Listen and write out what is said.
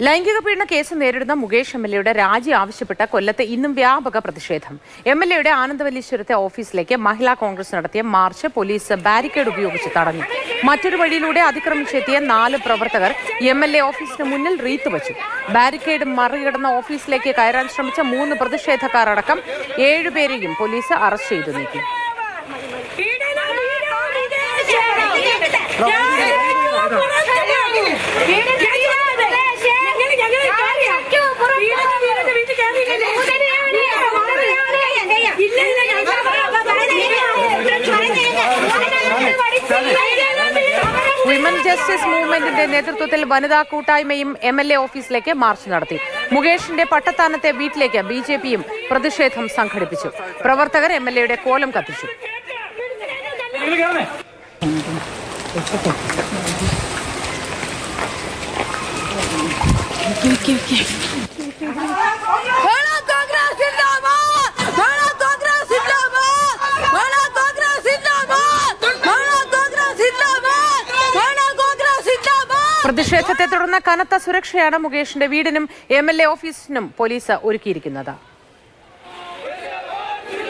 ലൈംഗിക പീഡന കേസ് നേരിടുന്ന മുകേഷ് എംഎൽഎയുടെ രാജി ആവശ്യപ്പെട്ട കൊല്ലത്ത് ഇന്നും വ്യാപക പ്രതിഷേധം. എംഎൽഎയുടെ ആനന്ദവല്ലീശ്വരത്തെ ഓഫീസിലേക്ക് മഹിളാ കോൺഗ്രസ് നടത്തിയ മാർച്ച് പോലീസ് ബാരിക്കേഡ് ഉപയോഗിച്ച് തടഞ്ഞു. മറ്റൊരു വഴിയിലൂടെ അതിക്രമിച്ചെത്തിയ 4 പ്രവർത്തകർ എംഎൽഎ ഓഫീസിന് മുന്നിൽ റീത്ത് വച്ചു. ബാരിക്കേഡ് മറികടന്ന ഓഫീസിലേക്ക് കയറാൻ ശ്രമിച്ച 3 പ്രതിഷേധക്കാർ അടക്കം 7 പേരെയും പോലീസ് അറസ്റ്റ് ചെയ്തു നീക്കി. വിമൻ ജസ്റ്റിസ് മൂവ്മെന്റിന്റെ നേതൃത്വത്തിൽ വനിതാ കൂട്ടായ്മയും എംഎൽഎ ഓഫീസിലേക്ക് മാർച്ച് നടത്തി. മുകേഷിന്റെ പട്ടത്താനത്തെ വീട്ടിലേക്ക് ബിജെപിയും പ്രതിഷേധം സംഘടിപ്പിച്ചു. പ്രവർത്തകർ എംഎൽഎയുടെ കോലം കത്തിച്ചു. പ്രതിഷേധത്തെ തുടർന്ന് കനത്ത സുരക്ഷയാണ് മുകേഷിന്റെ വീടിനും എംഎൽഎ ഓഫീസിനും പോലീസ് ഒരുക്കിയിരിക്കുന്നത്.